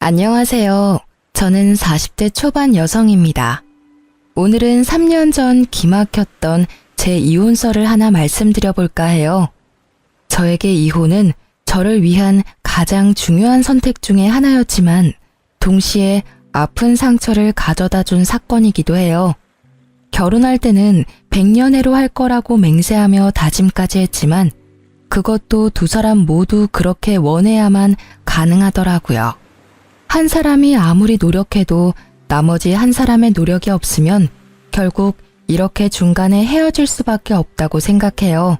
안녕하세요. 저는 40대 초반 여성입니다. 오늘은 3년 전 기막혔던 제 이혼설을 하나 말씀드려 볼까 해요. 저에게 이혼은 저를 위한 가장 중요한 선택 중에 하나였지만 동시에 아픈 상처를 가져다 준 사건이기도 해요. 결혼할 때는 100년해로 할 거라고 맹세하며 다짐까지 했지만 그것도 두 사람 모두 그렇게 원해야만 가능하더라고요. 한 사람이 아무리 노력해도 나머지 한 사람의 노력이 없으면 결국 이렇게 중간에 헤어질 수밖에 없다고 생각해요.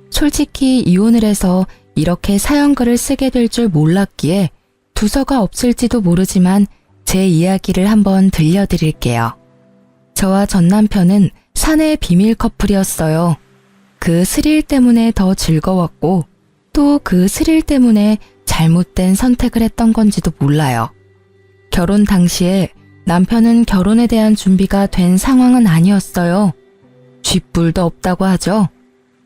솔직히 이혼을 해서 이렇게 사연글을 쓰게 될 줄 몰랐기에 두서가 없을지도 모르지만 제 이야기를 한번 들려드릴게요. 저와 전 남편은 사내 비밀 커플이었어요. 그 스릴 때문에 더 즐거웠고 또 그 스릴 때문에 잘못된 선택을 했던 건지도 몰라요. 결혼 당시에 남편은 결혼에 대한 준비가 된 상황은 아니었어요. 쥐뿔도 없다고 하죠.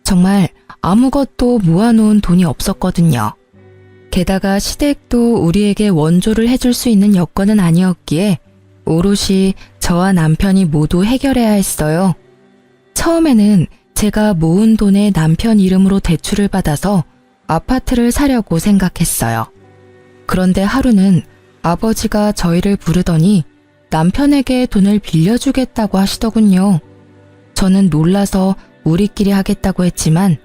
정말 아무것도 모아놓은 돈이 없었거든요. 게다가 시댁도 우리에게 원조를 해줄 수 있는 여건은 아니었기에 오롯이 저와 남편이 모두 해결해야 했어요. 처음에는 제가 모은 돈에 남편 이름으로 대출을 받아서 아파트를 사려고 생각했어요. 그런데 하루는 아버지가 저희를 부르더니 남편에게 돈을 빌려주겠다고 하시더군요. 저는 놀라서 우리끼리 하겠다고 했지만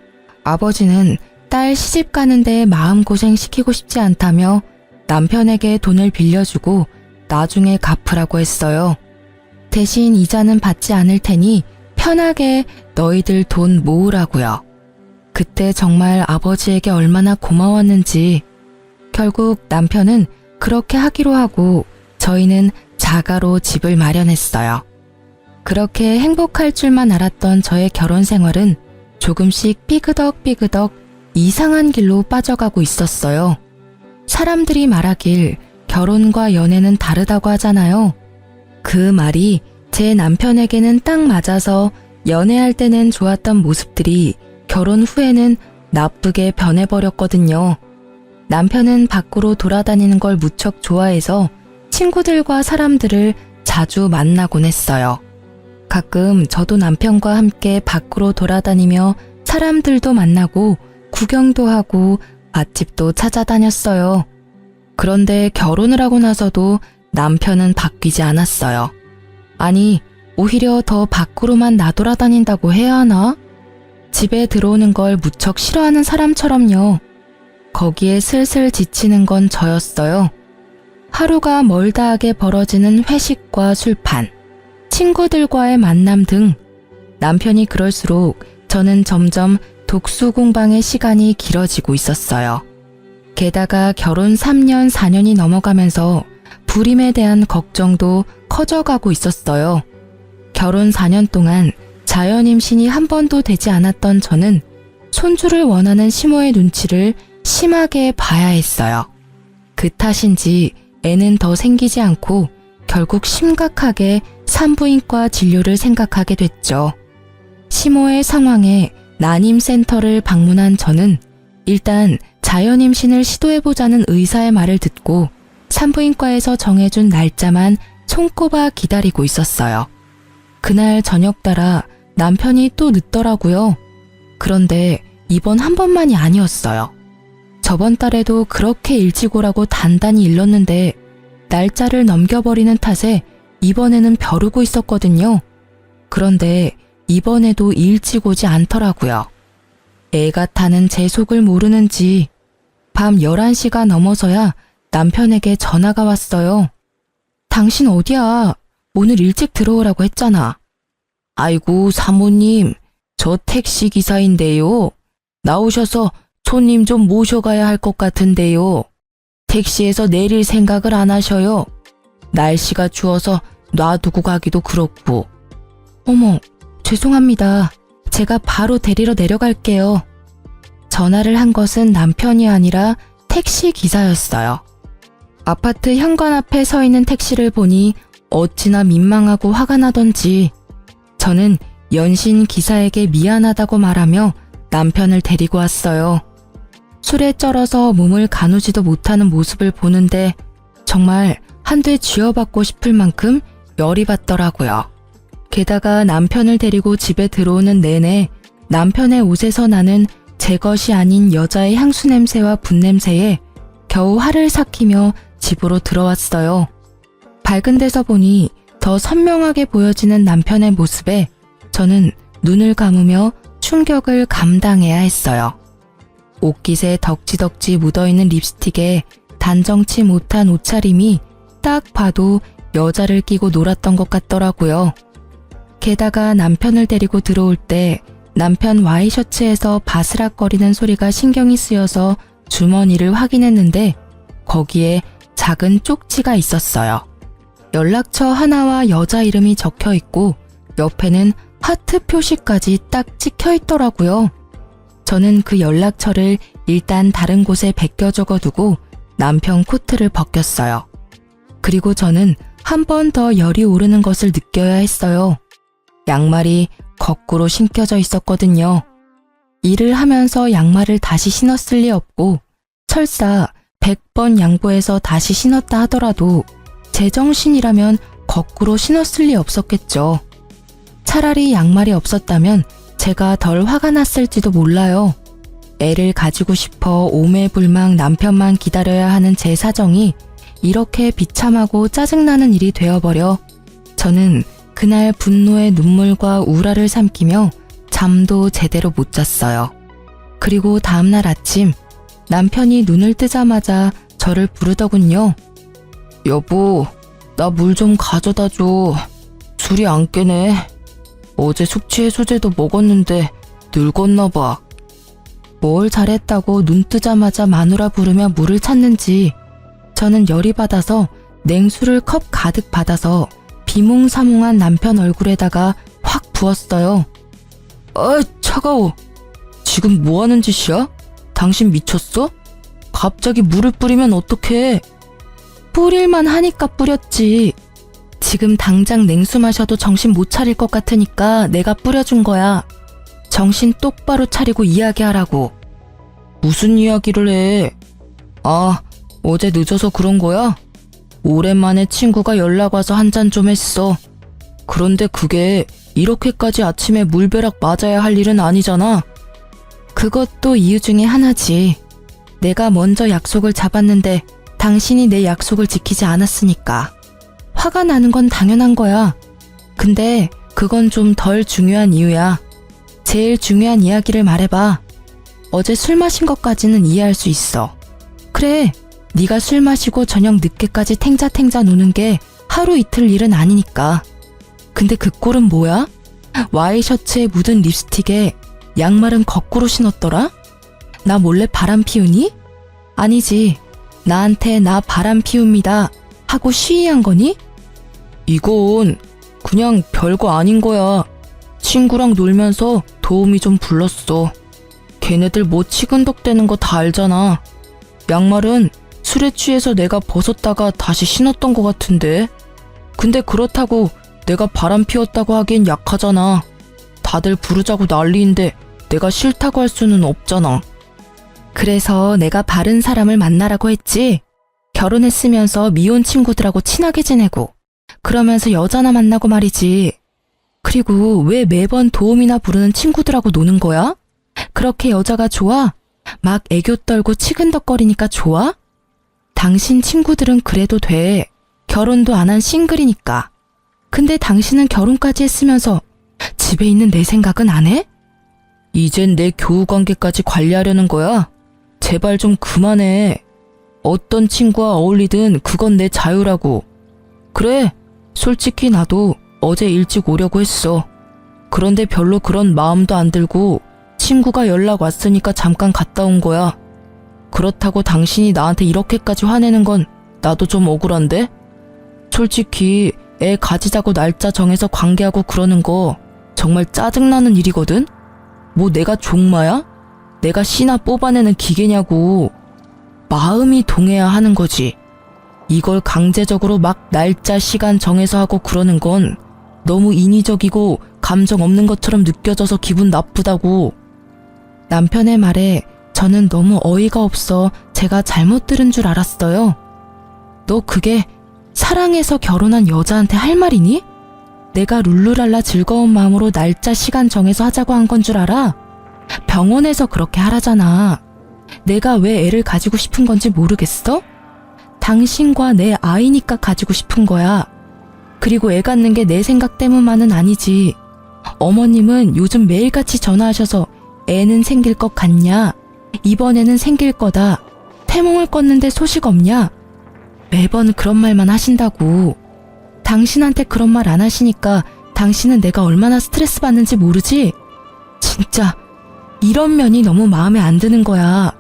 아버지는 딸 시집 가는데 마음고생 시키고 싶지 않다며 남편에게 돈을 빌려주고 나중에 갚으라고 했어요. 대신 이자는 받지 않을 테니 편하게 너희들 돈 모으라고요. 그때 정말 아버지에게 얼마나 고마웠는지. 결국 남편은 그렇게 하기로 하고 저희는 자가로 집을 마련했어요. 그렇게 행복할 줄만 알았던 저의 결혼 생활은 조금씩 삐그덕 이상한 길로 빠져가고 있었어요. 사람들이 말하길 결혼과 연애는 다르다고 하잖아요. 그 말이 제 남편에게는 딱 맞아서 연애할 때는 좋았던 모습들이 결혼 후에는 나쁘게 변해버렸거든요. 남편은 밖으로 돌아다니는 걸 무척 좋아해서 친구들과 사람들을 자주 만나곤 했어요. 가끔 저도 남편과 함께 밖으로 돌아다니며 사람들도 만나고 구경도 하고 맛집도 찾아다녔어요. 그런데 결혼을 하고 나서도 남편은 바뀌지 않았어요. 아니, 오히려 더 밖으로만 나돌아다닌다고 해야 하나? 집에 들어오는 걸 무척 싫어하는 사람처럼요. 거기에 슬슬 지치는 건 저였어요. 하루가 멀다하게 벌어지는 회식과 술판, 친구들과의 만남 등 남편이 그럴수록 저는 점점 독수 공방의 시간이 길어지고 있었어요. 게다가 결혼 3년, 4년이 넘어가면서 불임에 대한 걱정도 커져가고 있었어요. 결혼 4년 동안 자연 임신이 한 번도 되지 않았던 저는 손주를 원하는 시모의 눈치를 심하게 봐야 했어요. 그 탓인지 애는 더 생기지 않고 결국 심각하게 산부인과 진료를 생각하게 됐죠. 시모의 상황에 난임센터를 방문한 저는 일단 자연 임신을 시도해보자는 의사의 말을 듣고 산부인과에서 정해준 날짜만 손꼽아 기다리고 있었어요. 그날 저녁 따라 남편이 또 늦더라고요. 그런데 이번 한 번만이 아니었어요. 저번 달에도 그렇게 일찍 오라고 단단히 일렀는데 날짜를 넘겨버리는 탓에 이번에는 벼르고 있었거든요. 그런데 이번에도 일찍 오지 않더라고요. 애가 타는 제 속을 모르는지 밤 11시가 넘어서야 남편에게 전화가 왔어요. 당신 어디야? 오늘 일찍 들어오라고 했잖아. 아이고 사모님, 저 택시 기사인데요. 나오셔서 손님 좀 모셔가야 할 것 같은데요. 택시에서 내릴 생각을 안 하셔요. 날씨가 추워서 놔두고 가기도 그렇고. 어머, 죄송합니다. 제가 바로 데리러 내려갈게요. 전화를 한 것은 남편이 아니라 택시 기사였어요. 아파트 현관 앞에 서 있는 택시를 보니 어찌나 민망하고 화가 나던지 저는 연신 기사에게 미안하다고 말하며 남편을 데리고 왔어요. 술에 쩔어서 몸을 가누지도 못하는 모습을 보는데 정말 한 대 쥐어받고 싶을 만큼 열이 받더라고요. 게다가 남편을 데리고 집에 들어오는 내내 남편의 옷에서 나는 제 것이 아닌 여자의 향수 냄새와 분 냄새에 겨우 화를 삭히며 집으로 들어왔어요. 밝은 데서 보니 더 선명하게 보여지는 남편의 모습에 저는 눈을 감으며 충격을 감당해야 했어요. 옷깃에 덕지덕지 묻어있는 립스틱에 단정치 못한 옷차림이 딱 봐도 여자를 끼고 놀았던 것 같더라고요. 게다가 남편을 데리고 들어올 때 남편 와이셔츠에서 바스락거리는 소리가 신경이 쓰여서 주머니를 확인했는데 거기에 작은 쪽지가 있었어요. 연락처 하나와 여자 이름이 적혀 있고 옆에는 하트 표시까지 딱 찍혀 있더라고요. 저는 그 연락처를 일단 다른 곳에 베껴 적어두고 남편 코트를 벗겼어요. 그리고 저는 한 번 더 열이 오르는 것을 느껴야 했어요. 양말이 거꾸로 신겨져 있었거든요. 일을 하면서 양말을 다시 신었을 리 없고 설사 100번 양보해서 다시 신었다 하더라도 제정신이라면 거꾸로 신었을 리 없었겠죠. 차라리 양말이 없었다면 제가 덜 화가 났을지도 몰라요. 애를 가지고 싶어 오매불망 남편만 기다려야 하는 제 사정이 이렇게 비참하고 짜증나는 일이 되어버려 저는 그날 분노의 눈물과 우라를 삼키며 잠도 제대로 못 잤어요. 그리고 다음날 아침 남편이 눈을 뜨자마자 저를 부르더군요. 여보, 나 물 좀 가져다 줘. 술이 안 깨네. 어제 숙취 해소제도 먹었는데 늙었나 봐. 뭘 잘했다고 눈 뜨자마자 마누라 부르며 물을 찾는지. 저는 열이 받아서 냉수를 컵 가득 받아서 비몽사몽한 남편 얼굴에다가 확 부었어요. 아, 차가워. 지금 뭐 하는 짓이야? 당신 미쳤어? 갑자기 물을 뿌리면 어떡해? 뿌릴만 하니까 뿌렸지. 지금 당장 냉수 마셔도 정신 못 차릴 것 같으니까 내가 뿌려준 거야. 정신 똑바로 차리고 이야기하라고. 무슨 이야기를 해? 아, 어제 늦어서 그런 거야? 오랜만에 친구가 연락 와서 한잔 좀 했어. 그런데 그게 이렇게까지 아침에 물벼락 맞아야 할 일은 아니잖아. 그것도 이유 중에 하나지. 내가 먼저 약속을 잡았는데 당신이 내 약속을 지키지 않았으니까. 화가 나는 건 당연한 거야. 근데 그건 좀 덜 중요한 이유야. 제일 중요한 이야기를 말해봐. 어제 술 마신 것까지는 이해할 수 있어. 그래, 네가 술 마시고 저녁 늦게까지 탱자탱자 노는 게 하루 이틀 일은 아니니까. 근데 그 꼴은 뭐야? 와이셔츠에 묻은 립스틱에 양말은 거꾸로 신었더라? 나 몰래 바람 피우니? 아니지. 나한테 나 바람 피웁니다 하고 시위한 거니? 이건 그냥 별거 아닌 거야. 친구랑 놀면서 도우미 좀 불렀어. 걔네들 뭐 치근덕대는 거 다 알잖아. 양말은 술에 취해서 내가 벗었다가 다시 신었던 거 같은데. 근데 그렇다고 내가 바람 피웠다고 하기엔 약하잖아. 다들 부르자고 난리인데 내가 싫다고 할 수는 없잖아. 그래서 내가 바른 사람을 만나라고 했지. 결혼했으면서 미혼 친구들하고 친하게 지내고 그러면서 여자나 만나고 말이지. 그리고 왜 매번 도움이나 부르는 친구들하고 노는 거야? 그렇게 여자가 좋아? 막 애교 떨고 치근덕거리니까 좋아? 당신 친구들은 그래도 돼. 결혼도 안 한 싱글이니까. 근데 당신은 결혼까지 했으면서 집에 있는 내 생각은 안 해? 이젠 내 교우관계까지 관리하려는 거야? 제발 좀 그만해. 어떤 친구와 어울리든 그건 내 자유라고. 그래, 솔직히 나도 어제 일찍 오려고 했어. 그런데 별로 그런 마음도 안 들고 친구가 연락 왔으니까 잠깐 갔다 온 거야. 그렇다고 당신이 나한테 이렇게까지 화내는 건 나도 좀 억울한데? 솔직히 애 가지자고 날짜 정해서 관계하고 그러는 거 정말 짜증나는 일이거든? 뭐 내가 종마야? 내가 씨나 뽑아내는 기계냐고. 마음이 동해야 하는 거지. 이걸 강제적으로 막 날짜 시간 정해서 하고 그러는 건 너무 인위적이고 감정 없는 것처럼 느껴져서 기분 나쁘다고. 남편의 말에 저는 너무 어이가 없어 제가 잘못 들은 줄 알았어요. 너 그게 사랑해서 결혼한 여자한테 할 말이니? 내가 룰루랄라 즐거운 마음으로 날짜 시간 정해서 하자고 한 건 줄 알아? 병원에서 그렇게 하라잖아. 내가 왜 애를 가지고 싶은 건지 모르겠어? 당신과 내 아이니까 가지고 싶은 거야. 그리고 애 갖는 게 내 생각 때문만은 아니지. 어머님은 요즘 매일같이 전화하셔서 애는 생길 것 같냐? 이번에는 생길 거다. 태몽을 껐는데 소식 없냐? 매번 그런 말만 하신다고. 당신한테 그런 말 안 하시니까 당신은 내가 얼마나 스트레스 받는지 모르지? 진짜 이런 면이 너무 마음에 안 드는 거야.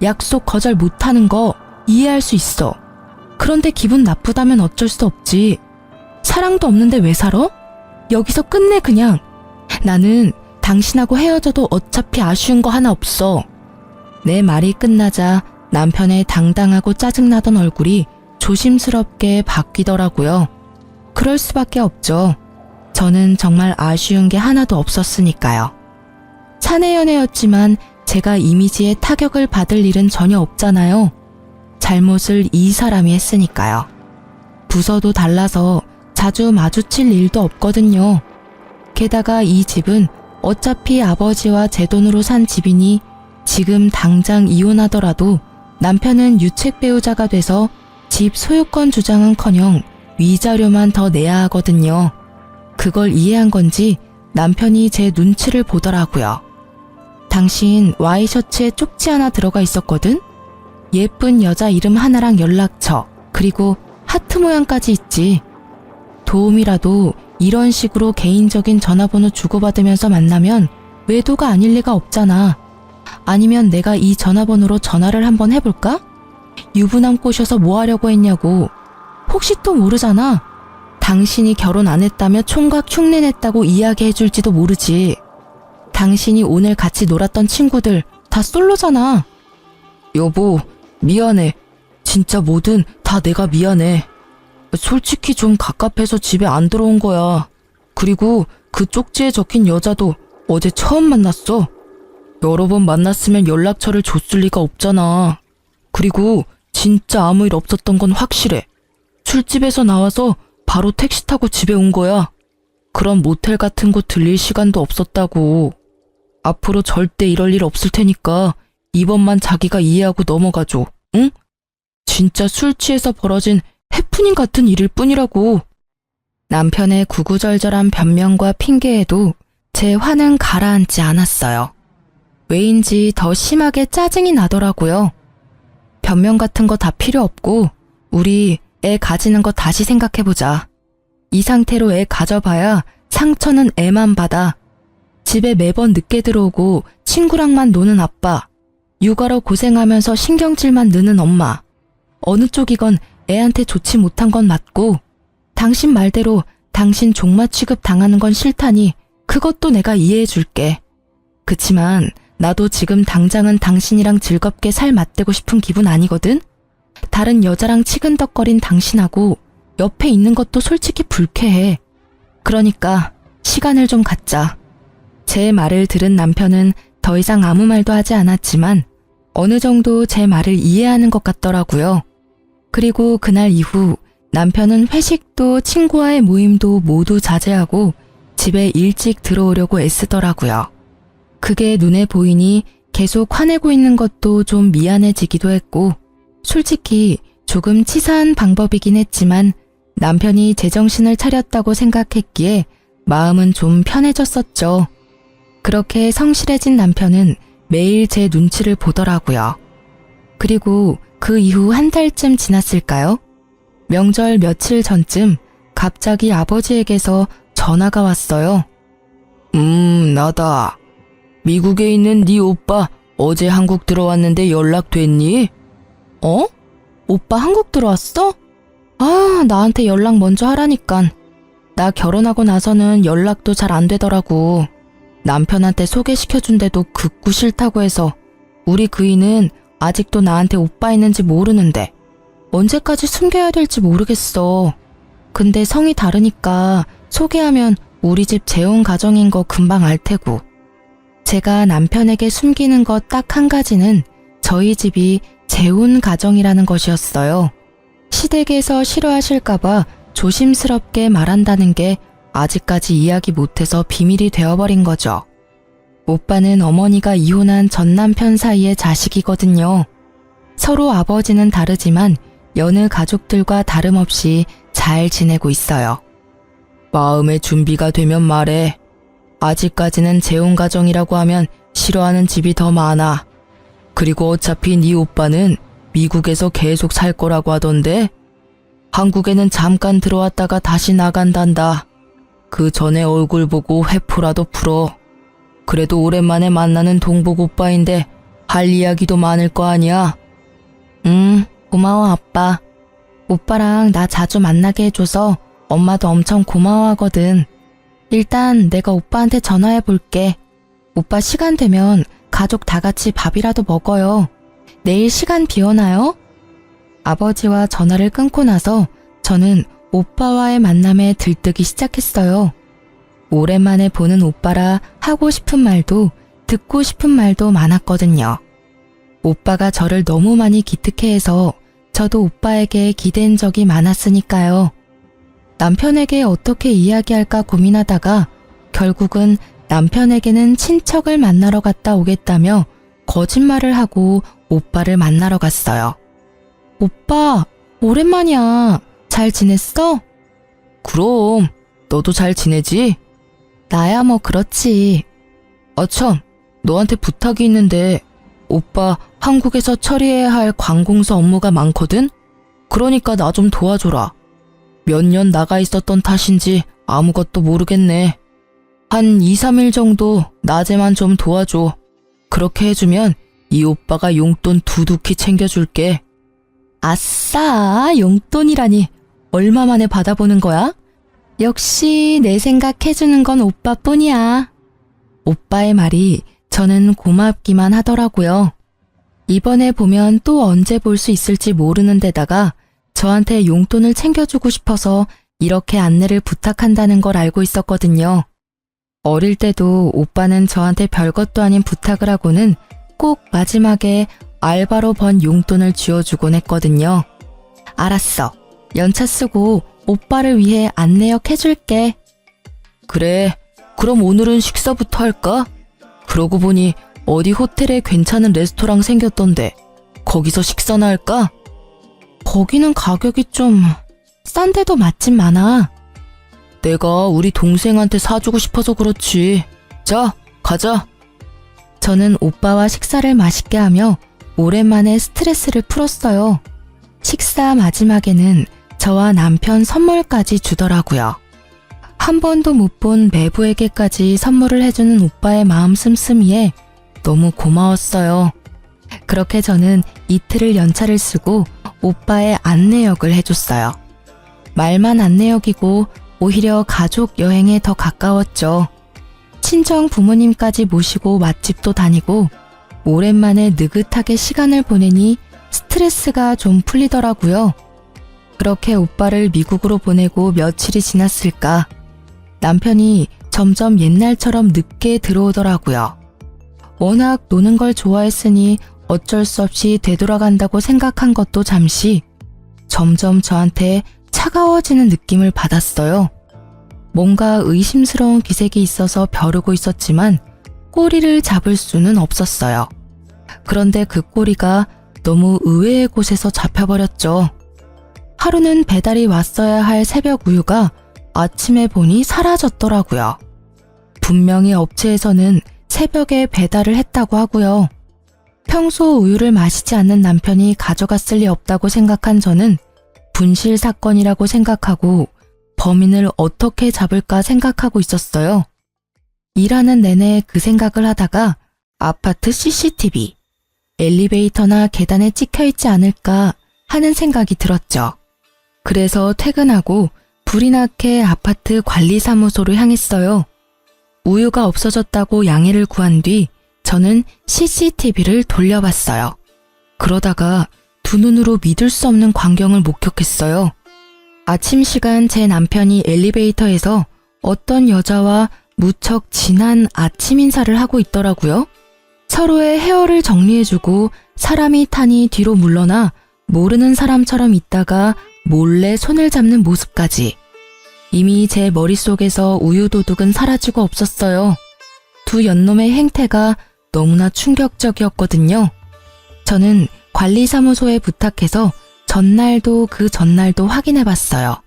약속 거절 못하는 거 이해할 수 있어. 그런데 기분 나쁘다면 어쩔 수 없지. 사랑도 없는데 왜 살아? 여기서 끝내 그냥. 나는 당신하고 헤어져도 어차피 아쉬운 거 하나 없어. 내 말이 끝나자 남편의 당당하고 짜증나던 얼굴이 조심스럽게 바뀌더라고요. 그럴 수밖에 없죠. 저는 정말 아쉬운 게 하나도 없었으니까요. 사내 연애였지만 제가 이미지에 타격을 받을 일은 전혀 없잖아요. 잘못을 이 사람이 했으니까요. 부서도 달라서 자주 마주칠 일도 없거든요. 게다가 이 집은 어차피 아버지와 제 돈으로 산 집이니 지금 당장 이혼하더라도 남편은 유책 배우자가 돼서 집 소유권 주장은커녕 위자료만 더 내야 하거든요. 그걸 이해한 건지 남편이 제 눈치를 보더라고요. 당신 와이셔츠에 쪽지 하나 들어가 있었거든? 예쁜 여자 이름 하나랑 연락처, 그리고 하트 모양까지 있지. 도움이라도 이런 식으로 개인적인 전화번호 주고받으면서 만나면 외도가 아닐 리가 없잖아. 아니면 내가 이 전화번호로 전화를 한번 해볼까? 유부남 꼬셔서 뭐 하려고 했냐고. 혹시 또 모르잖아. 당신이 결혼 안 했다며 총각 흉내 냈다고 이야기해줄지도 모르지. 당신이 오늘 같이 놀았던 친구들 다 솔로잖아. 여보, 미안해. 진짜 뭐든 다 내가 미안해. 솔직히 좀 갑갑해서 집에 안 들어온 거야. 그리고 그 쪽지에 적힌 여자도 어제 처음 만났어. 여러 번 만났으면 연락처를 줬을 리가 없잖아. 그리고 진짜 아무 일 없었던 건 확실해. 술집에서 나와서 바로 택시 타고 집에 온 거야. 그런 모텔 같은 곳 들릴 시간도 없었다고. 앞으로 절대 이럴 일 없을 테니까 이번만 자기가 이해하고 넘어가줘. 응? 진짜 술 취해서 벌어진 해프닝 같은 일일 뿐이라고. 남편의 구구절절한 변명과 핑계에도 제 화는 가라앉지 않았어요. 왜인지 더 심하게 짜증이 나더라고요. 변명 같은 거 다 필요 없고 우리 애 가지는 거 다시 생각해보자. 이 상태로 애 가져봐야 상처는 애만 받아. 집에 매번 늦게 들어오고 친구랑만 노는 아빠, 육아로 고생하면서 신경질만 느는 엄마. 어느 쪽이건 애한테 좋지 못한 건 맞고 당신 말대로 당신 종마 취급 당하는 건 싫다니 그것도 내가 이해해 줄게. 그치만 나도 지금 당장은 당신이랑 즐겁게 살 맞대고 싶은 기분 아니거든? 다른 여자랑 치근덕거린 당신하고 옆에 있는 것도 솔직히 불쾌해. 그러니까 시간을 좀 갖자. 제 말을 들은 남편은 더 이상 아무 말도 하지 않았지만 어느 정도 제 말을 이해하는 것 같더라고요. 그리고 그날 이후 남편은 회식도 친구와의 모임도 모두 자제하고 집에 일찍 들어오려고 애쓰더라고요. 그게 눈에 보이니 계속 화내고 있는 것도 좀 미안해지기도 했고 솔직히 조금 치사한 방법이긴 했지만 남편이 제정신을 차렸다고 생각했기에 마음은 좀 편해졌었죠. 그렇게 성실해진 남편은 매일 제 눈치를 보더라고요. 그리고 그 이후 한 달쯤 지났을까요? 명절 며칠 전쯤 갑자기 아버지에게서 전화가 왔어요. 나다. 미국에 있는 네 오빠 어제 한국 들어왔는데 연락됐니? 어? 오빠 한국 들어왔어? 아, 나한테 연락 먼저 하라니깐. 나 결혼하고 나서는 연락도 잘 안 되더라고. 남편한테 소개시켜준데도 극구 싫다고 해서 우리 그이는 아직도 나한테 오빠 있는지 모르는데 언제까지 숨겨야 될지 모르겠어. 근데 성이 다르니까 소개하면 우리 집 재혼 가정인 거 금방 알 테고. 제가 남편에게 숨기는 것 딱 한 가지는 저희 집이 재혼 가정이라는 것이었어요. 시댁에서 싫어하실까봐 조심스럽게 말한다는 게 아직까지 이야기 못해서 비밀이 되어버린 거죠. 오빠는 어머니가 이혼한 전 남편 사이의 자식이거든요. 서로 아버지는 다르지만 여느 가족들과 다름없이 잘 지내고 있어요. 마음의 준비가 되면 말해. 아직까지는 재혼 가정이라고 하면 싫어하는 집이 더 많아. 그리고 어차피 네 오빠는 미국에서 계속 살 거라고 하던데 한국에는 잠깐 들어왔다가 다시 나간단다. 그 전에 얼굴 보고 회포라도 풀어. 그래도 오랜만에 만나는 동복 오빠인데 할 이야기도 많을 거 아니야. 고마워 아빠. 오빠랑 나 자주 만나게 해줘서 엄마도 엄청 고마워하거든. 일단 내가 오빠한테 전화해 볼게. 오빠 시간 되면 가족 다 같이 밥이라도 먹어요. 내일 시간 비어나요? 아버지와 전화를 끊고 나서 저는 오빠와의 만남에 들뜨기 시작했어요. 오랜만에 보는 오빠라 하고 싶은 말도 듣고 싶은 말도 많았거든요. 오빠가 저를 너무 많이 기특해해서 저도 오빠에게 기댄 적이 많았으니까요. 남편에게 어떻게 이야기할까 고민하다가 결국은 남편에게는 친척을 만나러 갔다 오겠다며 거짓말을 하고 오빠를 만나러 갔어요. 오빠, 오랜만이야. 잘 지냈어? 그럼, 너도 잘 지내지? 나야 뭐 그렇지. 참, 너한테 부탁이 있는데 오빠 한국에서 처리해야 할 관공서 업무가 많거든? 그러니까 나 좀 도와줘라. 몇 년 나가 있었던 탓인지 아무것도 모르겠네. 한 2, 3일 정도 낮에만 좀 도와줘. 그렇게 해주면 이 오빠가 용돈 두둑히 챙겨줄게. 아싸, 용돈이라니. 얼마 만에 받아보는 거야? 역시 내 생각 해주는 건 오빠뿐이야. 오빠의 말이 저는 고맙기만 하더라고요. 이번에 보면 또 언제 볼 수 있을지 모르는 데다가 저한테 용돈을 챙겨주고 싶어서 이렇게 안내를 부탁한다는 걸 알고 있었거든요. 어릴 때도 오빠는 저한테 별것도 아닌 부탁을 하고는 꼭 마지막에 알바로 번 용돈을 쥐어주곤 했거든요. 알았어. 연차 쓰고 오빠를 위해 안내역 해줄게. 그래, 그럼 오늘은 식사부터 할까? 그러고 보니 어디 호텔에 괜찮은 레스토랑 생겼던데 거기서 식사나 할까? 거기는 가격이 좀 싼데도 맛집 많아. 내가 우리 동생한테 사주고 싶어서 그렇지. 자, 가자. 저는 오빠와 식사를 맛있게 하며 오랜만에 스트레스를 풀었어요. 식사 마지막에는 저와 남편 선물까지 주더라고요. 한 번도 못 본 매부에게까지 선물을 해주는 오빠의 마음 씀씀이에 너무 고마웠어요. 그렇게 저는 이틀을 연차를 쓰고 오빠의 안내역을 해줬어요. 말만 안내역이고 오히려 가족 여행에 더 가까웠죠. 친정 부모님까지 모시고 맛집도 다니고 오랜만에 느긋하게 시간을 보내니 스트레스가 좀 풀리더라고요. 그렇게 오빠를 미국으로 보내고 며칠이 지났을까 남편이 점점 옛날처럼 늦게 들어오더라고요. 워낙 노는 걸 좋아했으니 어쩔 수 없이 되돌아간다고 생각한 것도 잠시 점점 저한테 차가워지는 느낌을 받았어요. 뭔가 의심스러운 기색이 있어서 벼르고 있었지만 꼬리를 잡을 수는 없었어요. 그런데 그 꼬리가 너무 의외의 곳에서 잡혀버렸죠. 하루는 배달이 왔어야 할 새벽 우유가 아침에 보니 사라졌더라고요. 분명히 업체에서는 새벽에 배달을 했다고 하고요. 평소 우유를 마시지 않는 남편이 가져갔을 리 없다고 생각한 저는 분실 사건이라고 생각하고 범인을 어떻게 잡을까 생각하고 있었어요. 일하는 내내 그 생각을 하다가 아파트 CCTV, 엘리베이터나 계단에 찍혀있지 않을까 하는 생각이 들었죠. 그래서 퇴근하고 불이 나게 아파트 관리사무소로 향했어요. 우유가 없어졌다고 양해를 구한 뒤 저는 CCTV를 돌려봤어요. 그러다가 두 눈으로 믿을 수 없는 광경을 목격했어요. 아침 시간 제 남편이 엘리베이터에서 어떤 여자와 무척 진한 아침 인사를 하고 있더라고요. 서로의 헤어를 정리해주고 사람이 타니 뒤로 물러나 모르는 사람처럼 있다가 몰래 손을 잡는 모습까지. 이미 제 머릿속에서 우유도둑은 사라지고 없었어요. 두 연놈의 행태가 너무나 충격적이었거든요. 저는 관리사무소에 부탁해서 전날도 그 전날도 확인해봤어요.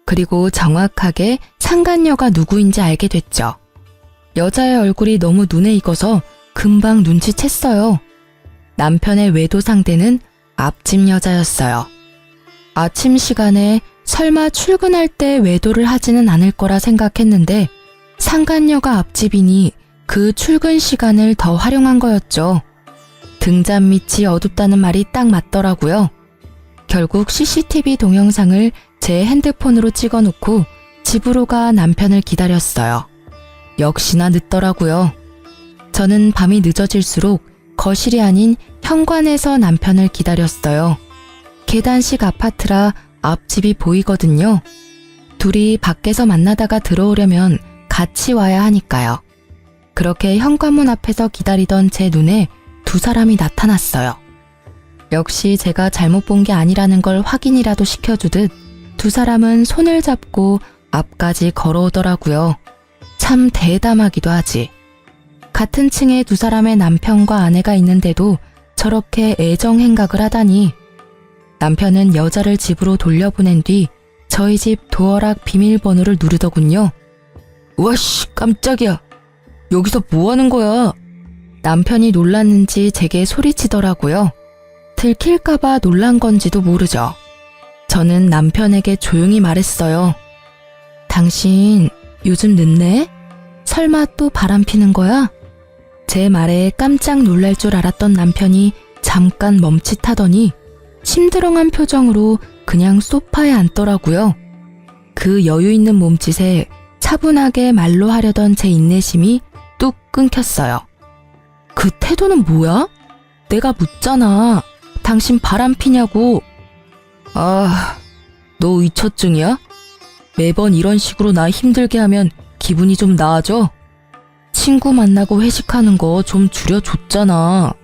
그리고 정확하게 상간녀가 누구인지 알게 됐죠. 여자의 얼굴이 너무 눈에 익어서 금방 눈치챘어요. 남편의 외도 상대는 앞집 여자였어요. 아침 시간에 설마 출근할 때 외도를 하지는 않을 거라 생각했는데 상간녀가 앞집이니 그 출근 시간을 더 활용한 거였죠. 등잔 밑이 어둡다는 말이 딱 맞더라고요. 결국 CCTV 동영상을 제 핸드폰으로 찍어놓고 집으로 가 남편을 기다렸어요. 역시나 늦더라고요. 저는 밤이 늦어질수록 거실이 아닌 현관에서 남편을 기다렸어요. 계단식 아파트라 앞집이 보이거든요. 둘이 밖에서 만나다가 들어오려면 같이 와야 하니까요. 그렇게 현관문 앞에서 기다리던 제 눈에 두 사람이 나타났어요. 역시 제가 잘못 본 게 아니라는 걸 확인이라도 시켜주듯 두 사람은 손을 잡고 앞까지 걸어오더라고요. 참 대담하기도 하지. 같은 층에 두 사람의 남편과 아내가 있는데도 저렇게 애정 행각을 하다니. 남편은 여자를 집으로 돌려보낸 뒤 저희 집 도어락 비밀번호를 누르더군요. 와씨, 깜짝이야. 여기서 뭐 하는 거야? 남편이 놀랐는지 제게 소리치더라고요. 들킬까봐 놀란 건지도 모르죠. 저는 남편에게 조용히 말했어요. 당신 요즘 늦네? 설마 또 바람 피는 거야? 제 말에 깜짝 놀랄 줄 알았던 남편이 잠깐 멈칫하더니 심드렁한 표정으로 그냥 소파에 앉더라고요. 그 여유 있는 몸짓에 차분하게 말로 하려던 제 인내심이 뚝 끊겼어요. 그 태도는 뭐야? 내가 묻잖아. 당신 바람 피냐고. 아, 너 의처증이야? 매번 이런 식으로 나 힘들게 하면 기분이 좀 나아져? 친구 만나고 회식하는 거 좀 줄여줬잖아.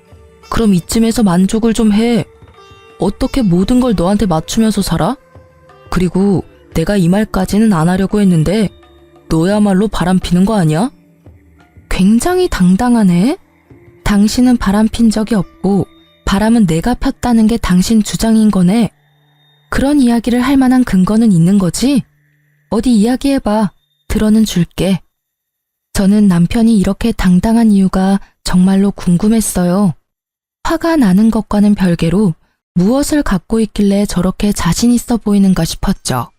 그럼 이쯤에서 만족을 좀 해. 어떻게 모든 걸 너한테 맞추면서 살아? 그리고 내가 이 말까지는 안 하려고 했는데 너야말로 바람 피는 거 아니야? 굉장히 당당하네. 당신은 바람 핀 적이 없고 바람은 내가 폈다는 게 당신 주장인 거네. 그런 이야기를 할 만한 근거는 있는 거지? 어디 이야기해봐. 들어는 줄게. 저는 남편이 이렇게 당당한 이유가 정말로 궁금했어요. 화가 나는 것과는 별개로 무엇을 갖고 있길래 저렇게 자신 있어 보이는가 싶었죠.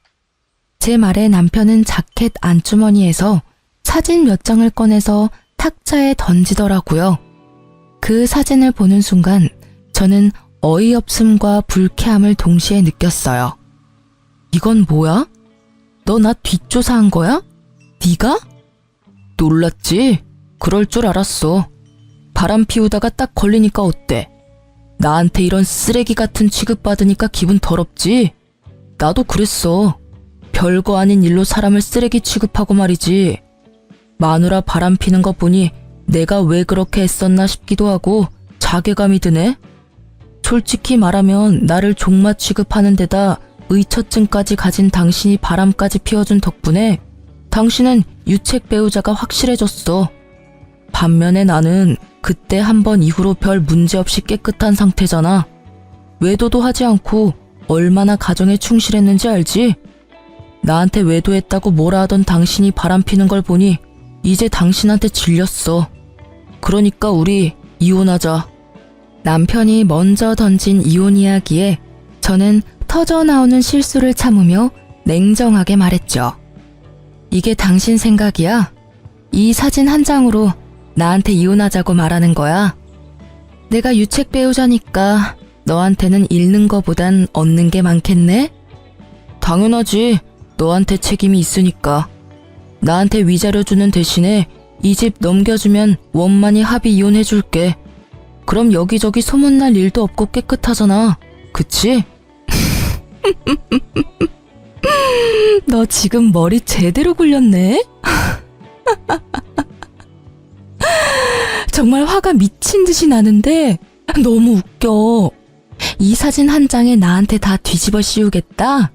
제 말에 남편은 자켓 안주머니에서 사진 몇 장을 꺼내서 탁자에 던지더라고요. 그 사진을 보는 순간 저는 어이없음과 불쾌함을 동시에 느꼈어요. 이건 뭐야? 너 나 뒷조사한 거야? 네가? 놀랐지? 그럴 줄 알았어. 바람 피우다가 딱 걸리니까 어때? 나한테 이런 쓰레기 같은 취급받으니까 기분 더럽지? 나도 그랬어. 별거 아닌 일로 사람을 쓰레기 취급하고 말이지. 마누라 바람 피는 거 보니 내가 왜 그렇게 했었나 싶기도 하고 자괴감이 드네. 솔직히 말하면 나를 종마 취급하는 데다 의처증까지 가진 당신이 바람까지 피워준 덕분에 당신은 유책 배우자가 확실해졌어. 반면에 나는 그때 한 번 이후로 별 문제없이 깨끗한 상태잖아. 외도도 하지 않고 얼마나 가정에 충실했는지 알지? 나한테 외도했다고 뭐라 하던 당신이 바람피는 걸 보니 이제 당신한테 질렸어. 그러니까 우리 이혼하자. 남편이 먼저 던진 이혼 이야기에 저는 터져나오는 실수를 참으며 냉정하게 말했죠. 이게 당신 생각이야? 이 사진 한 장으로 나한테 이혼하자고 말하는 거야? 내가 유책 배우자니까 너한테는 잃는 거보단 얻는 게 많겠네? 당연하지. 너한테 책임이 있으니까. 나한테 위자료 주는 대신에 이 집 넘겨주면 원만히 합의 이혼해줄게. 그럼 여기저기 소문날 일도 없고 깨끗하잖아. 그치? 너 지금 머리 제대로 굴렸네? 정말 화가 미친 듯이 나는데 너무 웃겨. 이 사진 한 장에 나한테 다 뒤집어 씌우겠다?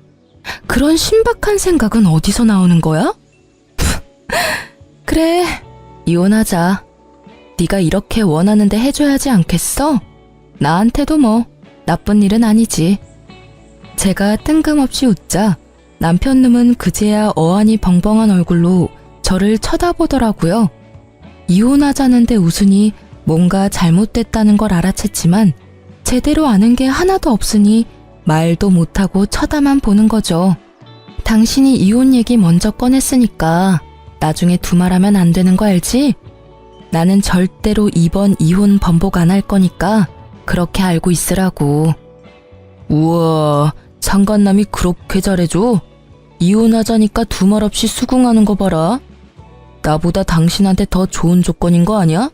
그런 신박한 생각은 어디서 나오는 거야? 그래, 이혼하자. 네가 이렇게 원하는데 해줘야지 않겠어? 나한테도 뭐 나쁜 일은 아니지. 제가 뜬금없이 웃자 남편놈은 그제야 어안이 벙벙한 얼굴로 저를 쳐다보더라고요. 이혼하자는데 웃으니 뭔가 잘못됐다는 걸 알아챘지만 제대로 아는 게 하나도 없으니 말도 못하고 쳐다만 보는 거죠. 당신이 이혼 얘기 먼저 꺼냈으니까 나중에 두말하면 안 되는 거 알지? 나는 절대로 이번 이혼 번복 안 할 거니까 그렇게 알고 있으라고. 우와, 상간남이 그렇게 잘해줘? 이혼하자니까 두말 없이 수긍하는 거 봐라. 나보다 당신한테 더 좋은 조건인 거 아니야?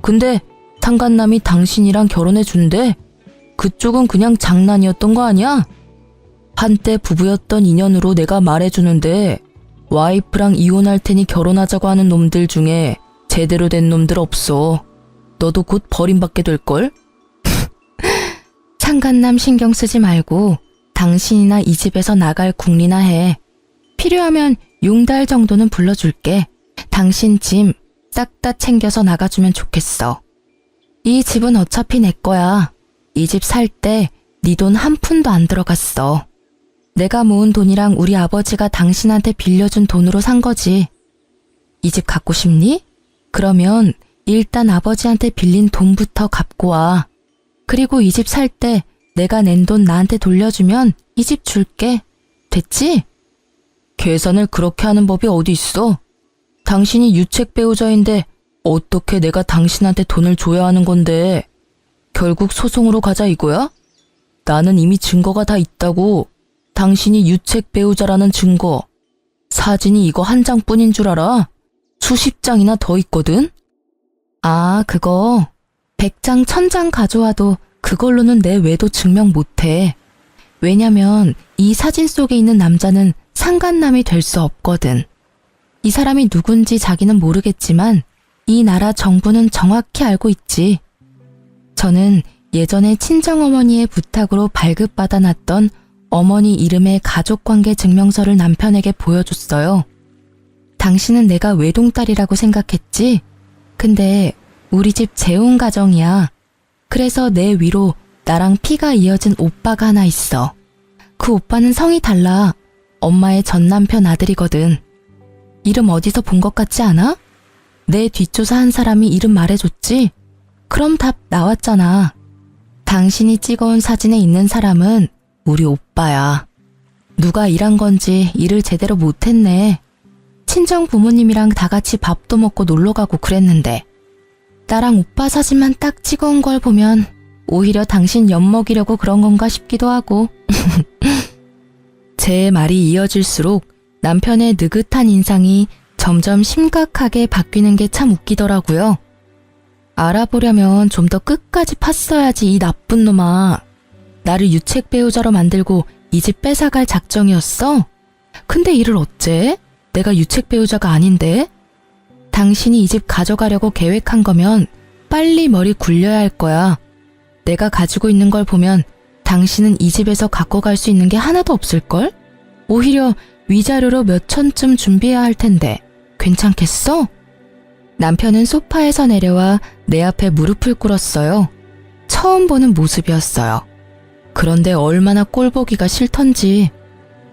근데 상간남이 당신이랑 결혼해 준대. 그쪽은 그냥 장난이었던 거 아니야? 한때 부부였던 인연으로 내가 말해주는데 와이프랑 이혼할 테니 결혼하자고 하는 놈들 중에 제대로 된 놈들 없어. 너도 곧 버림받게 될걸? 상간남 신경 쓰지 말고 당신이나 이 집에서 나갈 궁리나 해. 필요하면 용달 정도는 불러줄게. 당신 짐 싹 다 챙겨서 나가주면 좋겠어. 이 집은 어차피 내 거야. 이 집 살 때 네 돈 한 푼도 안 들어갔어. 내가 모은 돈이랑 우리 아버지가 당신한테 빌려준 돈으로 산 거지. 이 집 갖고 싶니? 그러면 일단 아버지한테 빌린 돈부터 갚고 와. 그리고 이 집 살 때 내가 낸 돈 나한테 돌려주면 이 집 줄게. 됐지? 계산을 그렇게 하는 법이 어디 있어? 당신이 유책 배우자인데 어떻게 내가 당신한테 돈을 줘야 하는 건데. 결국 소송으로 가자 이거야? 나는 이미 증거가 다 있다고. 당신이 유책 배우자라는 증거. 사진이 이거 한 장뿐인 줄 알아? 수십 장이나 더 있거든? 아, 그거 100장 1000장 가져와도 그걸로는 내 외도 증명 못해. 왜냐면 이 사진 속에 있는 남자는 상간남이 될 수 없거든. 이 사람이 누군지 자기는 모르겠지만 이 나라 정부는 정확히 알고 있지. 저는 예전에 친정어머니의 부탁으로 발급받아 놨던 어머니 이름의 가족관계 증명서를 남편에게 보여줬어요. 당신은 내가 외동딸이라고 생각했지? 근데 우리 집 재혼 가정이야. 그래서 내 위로 나랑 피가 이어진 오빠가 하나 있어. 그 오빠는 성이 달라. 엄마의 전 남편 아들이거든. 이름 어디서 본 것 같지 않아? 내 뒷조사한 사람이 이름 말해줬지? 그럼 답 나왔잖아. 당신이 찍어온 사진에 있는 사람은 우리 오빠야. 누가 일한 건지 일을 제대로 못했네. 친정 부모님이랑 다 같이 밥도 먹고 놀러가고 그랬는데 나랑 오빠 사진만 딱 찍어온 걸 보면 오히려 당신 엿먹이려고 그런 건가 싶기도 하고. 제 말이 이어질수록 남편의 느긋한 인상이 점점 심각하게 바뀌는 게 참 웃기더라고요. 알아보려면 좀 더 끝까지 팠어야지 이 나쁜 놈아. 나를 유책 배우자로 만들고 이 집 뺏어갈 작정이었어? 근데 이를 어째? 내가 유책 배우자가 아닌데? 당신이 이 집 가져가려고 계획한 거면 빨리 머리 굴려야 할 거야. 내가 가지고 있는 걸 보면 당신은 이 집에서 갖고 갈 수 있는 게 하나도 없을걸? 오히려 위자료로 몇 천쯤 준비해야 할 텐데 괜찮겠어? 남편은 소파에서 내려와 내 앞에 무릎을 꿇었어요. 처음 보는 모습이었어요. 그런데 얼마나 꼴보기가 싫던지.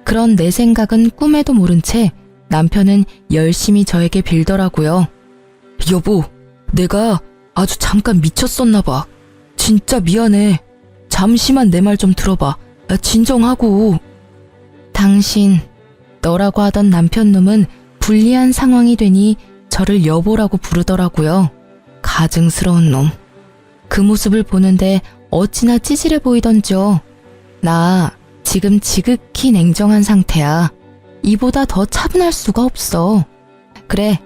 그런 내 생각은 꿈에도 모른 채 남편은 열심히 저에게 빌더라고요. 여보, 내가 아주 잠깐 미쳤었나 봐. 진짜 미안해. 잠시만 내 말 좀 들어봐. 진정하고. 당신, 너라고 하던 남편놈은 불리한 상황이 되니 저를 여보라고 부르더라고요. 가증스러운 놈. 그 모습을 보는데 어찌나 찌질해 보이던지요. 나 지금 지극히 냉정한 상태야. 이보다 더 차분할 수가 없어. 그래,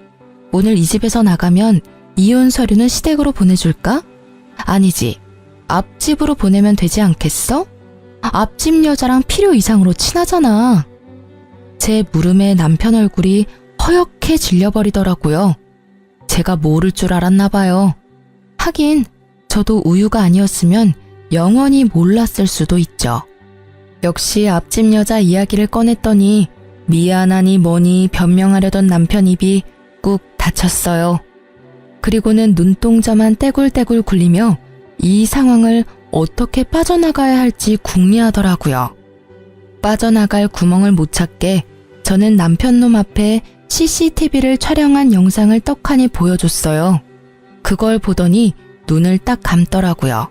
오늘 이 집에서 나가면 이혼 서류는 시댁으로 보내줄까? 아니지, 앞집으로 보내면 되지 않겠어? 앞집 여자랑 필요 이상으로 친하잖아. 제 물음에 남편 얼굴이 허옇게 질려버리더라고요. 제가 모를 줄 알았나 봐요. 하긴 저도 우유가 아니었으면 영원히 몰랐을 수도 있죠. 역시 앞집 여자 이야기를 꺼냈더니 미안하니 뭐니 변명하려던 남편 입이 꾹 닫혔어요. 그리고는 눈동자만 떼굴떼굴 굴리며 이 상황을 어떻게 빠져나가야 할지 궁리하더라고요. 빠져나갈 구멍을 못 찾게 저는 남편놈 앞에 CCTV를 촬영한 영상을 떡하니 보여줬어요. 그걸 보더니 눈을 딱 감더라고요.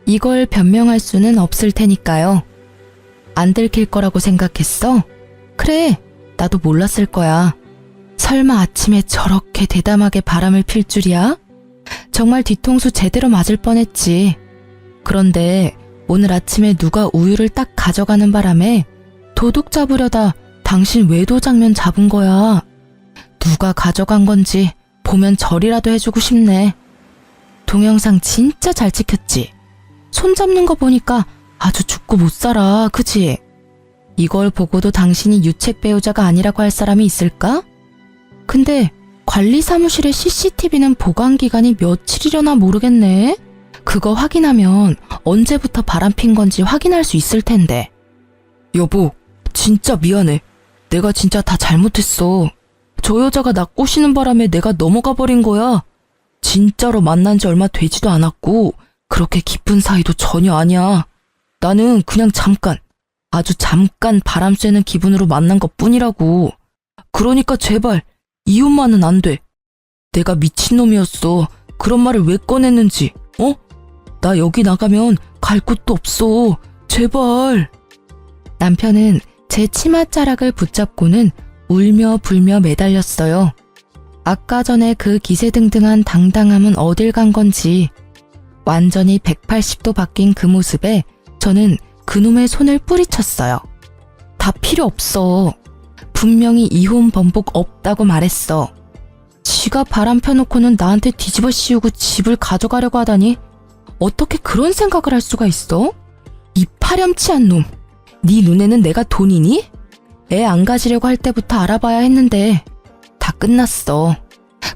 이걸 변명할 수는 없을 테니까요. 안 들킬 거라고 생각했어? 그래, 나도 몰랐을 거야. 설마 아침에 저렇게 대담하게 바람을 필 줄이야? 정말 뒤통수 제대로 맞을 뻔했지. 그런데 오늘 아침에 누가 우유를 딱 가져가는 바람에 도둑 잡으려다 당신 외도 장면 잡은 거야. 누가 가져간 건지 보면 절이라도 해주고 싶네. 동영상 진짜 잘 찍혔지? 손 잡는 거 보니까 아주 죽고 못 살아, 그지? 이걸 보고도 당신이 유책 배우자가 아니라고 할 사람이 있을까? 근데 관리 사무실의 CCTV는 보관 기간이 며칠이려나 모르겠네. 그거 확인하면 언제부터 바람핀 건지 확인할 수 있을 텐데. 여보, 진짜 미안해. 내가 진짜 다 잘못했어. 저 여자가 나 꼬시는 바람에 내가 넘어가 버린 거야. 진짜로 만난 지 얼마 되지도 않았고 그렇게 깊은 사이도 전혀 아니야. 나는 그냥 잠깐, 아주 잠깐 바람 쐬는 기분으로 만난 것 뿐이라고. 그러니까 제발 이혼만은 안 돼. 내가 미친놈이었어. 그런 말을 왜 꺼냈는지. 나 여기 나가면 갈 곳도 없어. 제발. 남편은 제 치맛자락을 붙잡고는 울며 불며 매달렸어요. 아까 전에 그 기세등등한 당당함은 어딜 간 건지. 완전히 180도 바뀐 그 모습에 저는 그놈의 손을 뿌리쳤어요. 다 필요 없어. 분명히 이혼 번복 없다고 말했어. 지가 바람 펴놓고는 나한테 뒤집어 씌우고 집을 가져가려고 하다니 어떻게 그런 생각을 할 수가 있어? 이 파렴치한 놈. 네 눈에는 내가 돈이니? 애 안 가지려고 할 때부터 알아봐야 했는데 다 끝났어.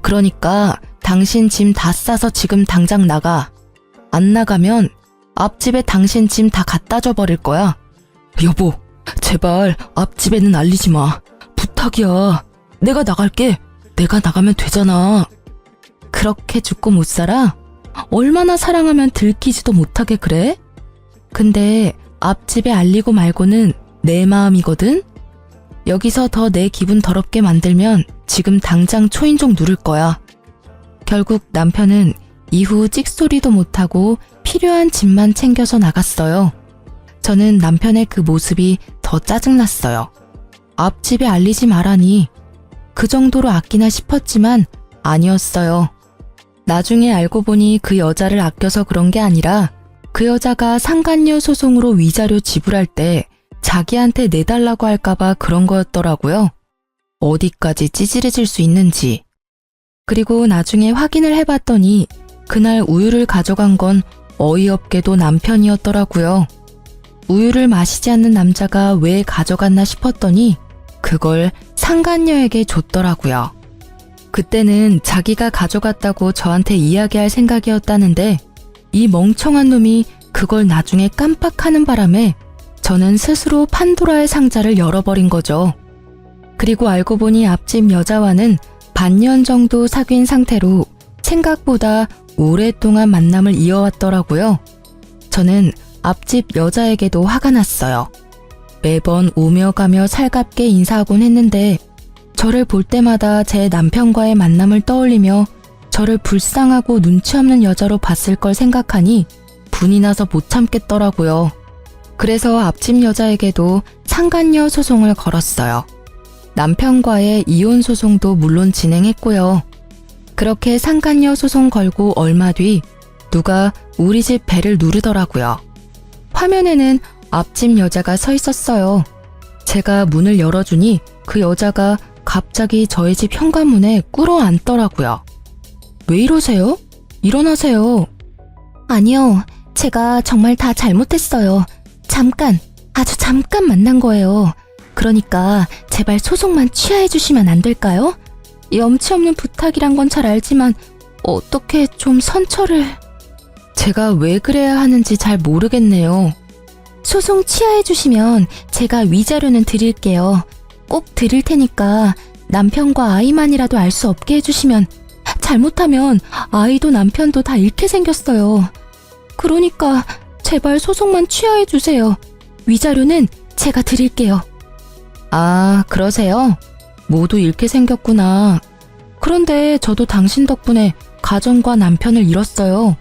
그러니까 당신 짐 다 싸서 지금 당장 나가. 안 나가면 앞집에 당신 짐 다 갖다 줘 버릴 거야. 여보, 제발 앞집에는 알리지 마. 부탁이야. 내가 나갈게. 내가 나가면 되잖아. 그렇게 죽고 못 살아? 얼마나 사랑하면 들키지도 못하게 그래? 근데 앞집에 알리고 말고는 내 마음이거든? 여기서 더 내 기분 더럽게 만들면 지금 당장 초인종 누를 거야. 결국 남편은 이후 찍소리도 못하고 필요한 짐만 챙겨서 나갔어요. 저는 남편의 그 모습이 더 짜증났어요. 앞집에 알리지 말라니. 그 정도로 아끼나 싶었지만 아니었어요. 나중에 알고 보니 그 여자를 아껴서 그런 게 아니라 그 여자가 상간녀 소송으로 위자료 지불할 때 자기한테 내달라고 할까봐 그런 거였더라고요. 어디까지 찌질해질 수 있는지. 그리고 나중에 확인을 해봤더니 그날 우유를 가져간 건 어이없게도 남편이었더라고요. 우유를 마시지 않는 남자가 왜 가져갔나 싶었더니 그걸 상간녀에게 줬더라고요. 그때는 자기가 가져갔다고 저한테 이야기할 생각이었다는데 이 멍청한 놈이 그걸 나중에 깜빡하는 바람에 저는 스스로 판도라의 상자를 열어버린 거죠. 그리고 알고 보니 앞집 여자와는 반년 정도 사귄 상태로 생각보다 오랫동안 만남을 이어왔더라고요. 저는 앞집 여자에게도 화가 났어요. 매번 오며 가며 살갑게 인사하곤 했는데 저를 볼 때마다 제 남편과의 만남을 떠올리며 저를 불쌍하고 눈치 없는 여자로 봤을 걸 생각하니 분이 나서 못 참겠더라고요. 그래서 앞집 여자에게도 상간녀 소송을 걸었어요. 남편과의 이혼 소송도 물론 진행했고요. 그렇게 상간녀 소송 걸고 얼마 뒤 누가 우리 집 배를 누르더라고요. 화면에는 앞집 여자가 서 있었어요. 제가 문을 열어주니 그 여자가 갑자기 저희 집 현관문에 꿇어 앉더라고요. 왜 이러세요? 일어나세요. 아니요, 제가 정말 다 잘못했어요. 잠깐, 아주 잠깐 만난 거예요. 그러니까 제발 소송만 취하해 주시면 안 될까요? 염치 없는 부탁이란 건 잘 알지만 어떻게 좀 선처를... 제가 왜 그래야 하는지 잘 모르겠네요. 소송 취하해 주시면 제가 위자료는 드릴게요. 꼭 드릴 테니까 남편과 아이만이라도 알 수 없게 해주시면, 잘못하면 아이도 남편도 다 잃게 생겼어요. 그러니까 제발 소송만 취하해 주세요. 위자료는 제가 드릴게요. 아, 그러세요? 모두 잃게 생겼구나. 그런데 저도 당신 덕분에 가정과 남편을 잃었어요.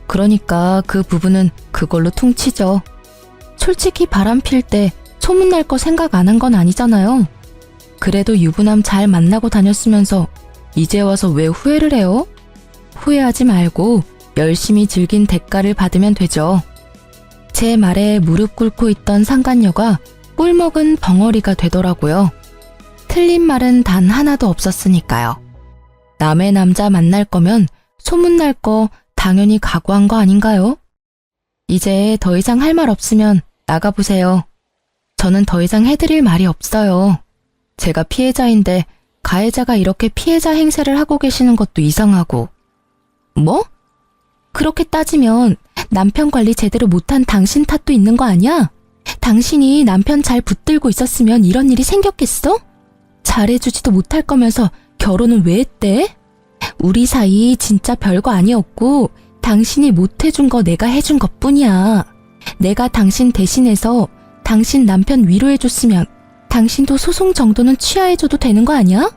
그러니까 그 부분은 그걸로 퉁치죠. 솔직히 바람 필 때 소문날 거 생각 안 한 건 아니잖아요. 그래도 유부남 잘 만나고 다녔으면서 이제 와서 왜 후회를 해요? 후회하지 말고 열심히 즐긴 대가를 받으면 되죠. 제 말에 무릎 꿇고 있던 상간녀가 꿀먹은 벙어리가 되더라고요. 틀린 말은 단 하나도 없었으니까요. 남의 남자 만날 거면 소문날 거 당연히 각오한 거 아닌가요? 이제 더 이상 할 말 없으면 나가보세요. 저는 더 이상 해드릴 말이 없어요. 제가 피해자인데 가해자가 이렇게 피해자 행세를 하고 계시는 것도 이상하고. 뭐? 그렇게 따지면 남편 관리 제대로 못한 당신 탓도 있는 거 아니야? 당신이 남편 잘 붙들고 있었으면 이런 일이 생겼겠어? 잘해주지도 못할 거면서 결혼은 왜 했대? 우리 사이 진짜 별거 아니었고 당신이 못해준 거 내가 해준 것뿐이야. 내가 당신 대신해서 당신 남편 위로해줬으면 당신도 소송 정도는 취하해줘도 되는 거 아니야?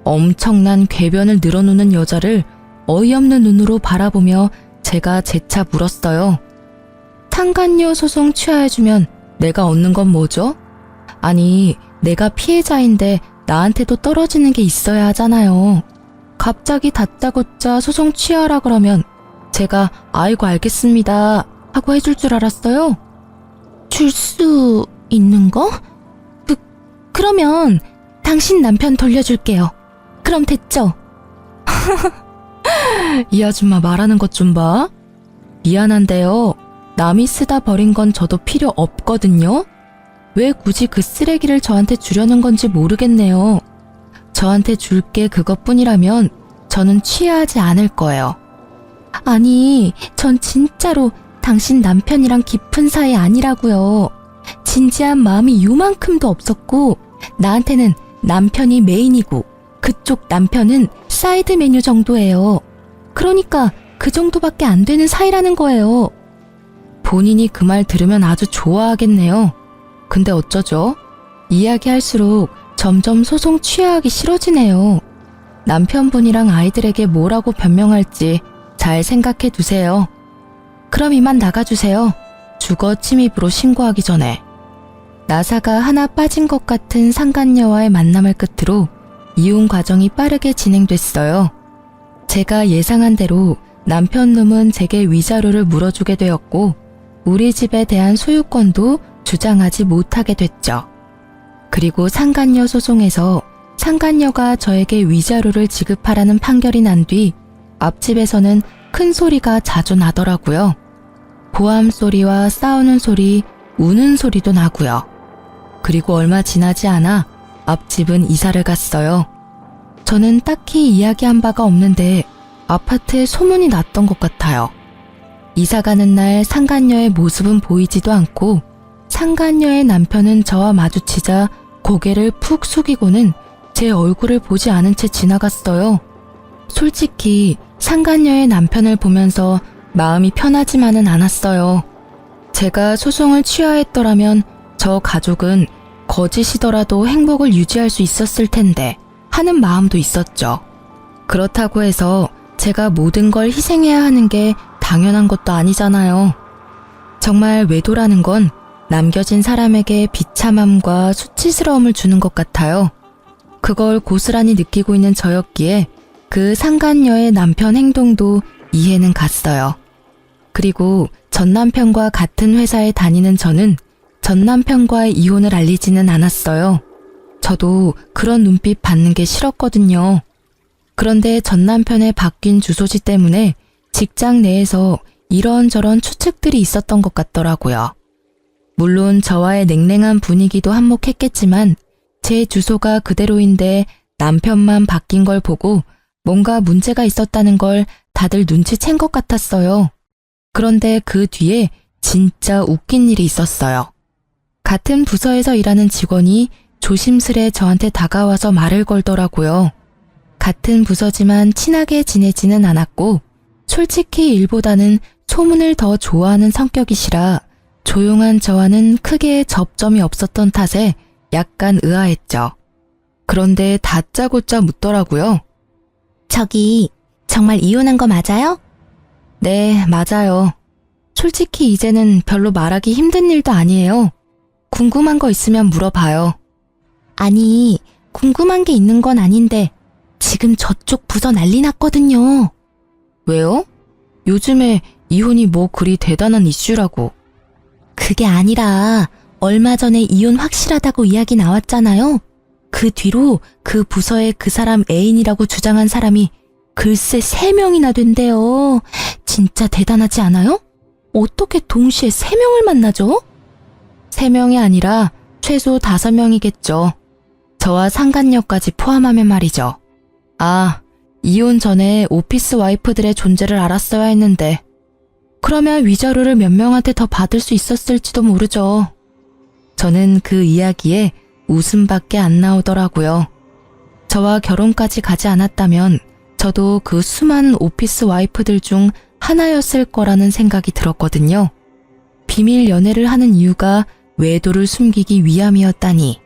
엄청난 궤변을 늘어놓는 여자를 어이없는 눈으로 바라보며 제가 재차 물었어요. 상간녀 소송 취하해주면 내가 얻는 건 뭐죠? 아니, 내가 피해자인데 나한테도 떨어지는 게 있어야 하잖아요. 갑자기 다짜고짜 소송 취하라 그러면 제가 아이고 알겠습니다 하고 해줄 줄 알았어요. 줄 수 있는 거? 그러면 당신 남편 돌려줄게요. 그럼 됐죠? 이 아줌마 말하는 것 좀 봐. 미안한데요. 남이 쓰다 버린 건 저도 필요 없거든요. 왜 굳이 그 쓰레기를 저한테 주려는 건지 모르겠네요. 저한테 줄 게 그것뿐이라면 저는 취하지 않을 거예요. 아니, 전 진짜로 당신 남편이랑 깊은 사이 아니라고요. 진지한 마음이 요만큼도 없었고 나한테는 남편이 메인이고 그쪽 남편은 사이드 메뉴 정도예요. 그러니까 그 정도밖에 안 되는 사이라는 거예요. 본인이 그 말 들으면 아주 좋아하겠네요. 근데 어쩌죠? 이야기할수록 점점 소송 취하하기 싫어지네요. 남편분이랑 아이들에게 뭐라고 변명할지 잘 생각해 두세요. 그럼 이만 나가주세요. 주거 침입으로 신고하기 전에. 나사가 하나 빠진 것 같은 상간녀와의 만남을 끝으로 이혼 과정이 빠르게 진행됐어요. 제가 예상한 대로 남편 놈은 제게 위자료를 물어주게 되었고 우리 집에 대한 소유권도 주장하지 못하게 됐죠. 그리고 상간녀 소송에서 상간녀가 저에게 위자료를 지급하라는 판결이 난 뒤 앞집에서는 큰 소리가 자주 나더라고요. 보암 소리와 싸우는 소리, 우는 소리도 나고요. 그리고 얼마 지나지 않아 앞집은 이사를 갔어요. 저는 딱히 이야기한 바가 없는데 아파트에 소문이 났던 것 같아요. 이사 가는 날 상간녀의 모습은 보이지도 않고 상간녀의 남편은 저와 마주치자 고개를 푹 숙이고는 제 얼굴을 보지 않은 채 지나갔어요. 솔직히 상간녀의 남편을 보면서 마음이 편하지만은 않았어요. 제가 소송을 취하했더라면 저 가족은 거짓이더라도 행복을 유지할 수 있었을 텐데 하는 마음도 있었죠. 그렇다고 해서 제가 모든 걸 희생해야 하는 게 당연한 것도 아니잖아요. 정말 외도라는 건 남겨진 사람에게 비참함과 수치스러움을 주는 것 같아요. 그걸 고스란히 느끼고 있는 저였기에 그 상간녀의 남편 행동도 이해는 갔어요. 그리고 전 남편과 같은 회사에 다니는 저는 전 남편과의 이혼을 알리지는 않았어요. 저도 그런 눈빛 받는 게 싫었거든요. 그런데 전 남편의 바뀐 주소지 때문에 직장 내에서 이런저런 추측들이 있었던 것 같더라고요. 물론 저와의 냉랭한 분위기도 한몫했겠지만 제 주소가 그대로인데 남편만 바뀐 걸 보고 뭔가 문제가 있었다는 걸 다들 눈치챈 것 같았어요. 그런데 그 뒤에 진짜 웃긴 일이 있었어요. 같은 부서에서 일하는 직원이 조심스레 저한테 다가와서 말을 걸더라고요. 같은 부서지만 친하게 지내지는 않았고 솔직히 일보다는 소문을 더 좋아하는 성격이시라 조용한 저와는 크게 접점이 없었던 탓에 약간 의아했죠. 그런데 다짜고짜 묻더라고요. 저기, 정말 이혼한 거 맞아요? 네, 맞아요. 솔직히 이제는 별로 말하기 힘든 일도 아니에요. 궁금한 거 있으면 물어봐요. 아니, 궁금한 게 있는 건 아닌데 지금 저쪽 부서 난리 났거든요. 왜요? 요즘에 이혼이 뭐 그리 대단한 이슈라고. 그게 아니라 얼마 전에 이혼 확실하다고 이야기 나왔잖아요. 그 뒤로 그 부서에 그 사람 애인이라고 주장한 사람이 글쎄 3명이나 된대요. 진짜 대단하지 않아요? 어떻게 동시에 3명을 만나죠? 3명이 아니라 최소 5명이겠죠. 저와 상간녀까지 포함하면 말이죠. 아, 이혼 전에 오피스 와이프들의 존재를 알았어야 했는데 그러면 위자료를 몇 명한테 더 받을 수 있었을지도 모르죠. 저는 그 이야기에 웃음밖에 안 나오더라고요. 저와 결혼까지 가지 않았다면 저도 그 수많은 오피스 와이프들 중 하나였을 거라는 생각이 들었거든요. 비밀 연애를 하는 이유가 외도를 숨기기 위함이었다니.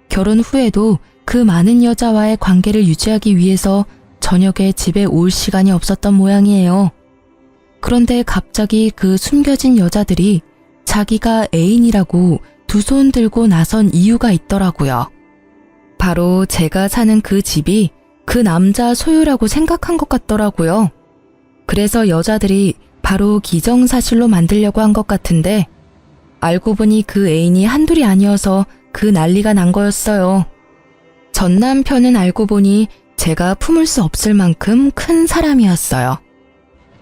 결혼 후에도 그 많은 여자와의 관계를 유지하기 위해서 저녁에 집에 올 시간이 없었던 모양이에요. 그런데 갑자기 그 숨겨진 여자들이 자기가 애인이라고 두 손 들고 나선 이유가 있더라고요. 바로 제가 사는 그 집이 그 남자 소유라고 생각한 것 같더라고요. 그래서 여자들이 바로 기정사실로 만들려고 한 것 같은데 알고 보니 그 애인이 한둘이 아니어서 그 난리가 난 거였어요. 전 남편은 알고 보니 제가 품을 수 없을 만큼 큰 사람이었어요.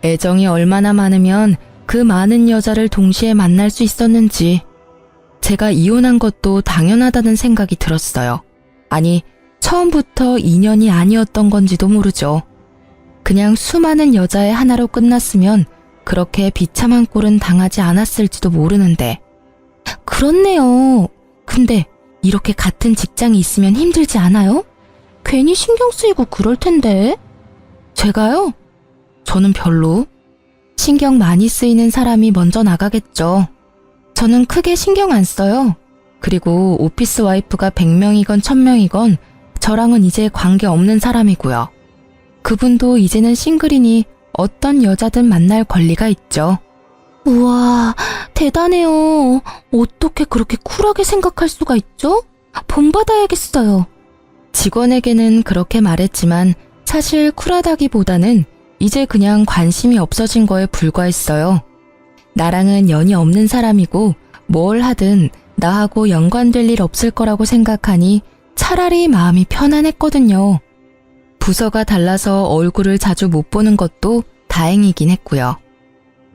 애정이 얼마나 많으면 그 많은 여자를 동시에 만날 수 있었는지 제가 이혼한 것도 당연하다는 생각이 들었어요. 아니, 처음부터 인연이 아니었던 건지도 모르죠. 그냥 수많은 여자의 하나로 끝났으면 그렇게 비참한 꼴은 당하지 않았을지도 모르는데. 그렇네요. 근데 이렇게 같은 직장이 있으면 힘들지 않아요? 괜히 신경 쓰이고 그럴 텐데. 제가요? 저는 별로. 신경 많이 쓰이는 사람이 먼저 나가겠죠. 저는 크게 신경 안 써요. 그리고 오피스 와이프가 100명이건 1000명이건 저랑은 이제 관계 없는 사람이고요. 그분도 이제는 싱글이니 어떤 여자든 만날 권리가 있죠. 우와, 대단해요. 어떻게 그렇게 쿨하게 생각할 수가 있죠? 본받아야겠어요. 직원에게는 그렇게 말했지만 사실 쿨하다기보다는 이제 그냥 관심이 없어진 거에 불과했어요. 나랑은 연이 없는 사람이고 뭘 하든 나하고 연관될 일 없을 거라고 생각하니 차라리 마음이 편안했거든요. 부서가 달라서 얼굴을 자주 못 보는 것도 다행이긴 했고요.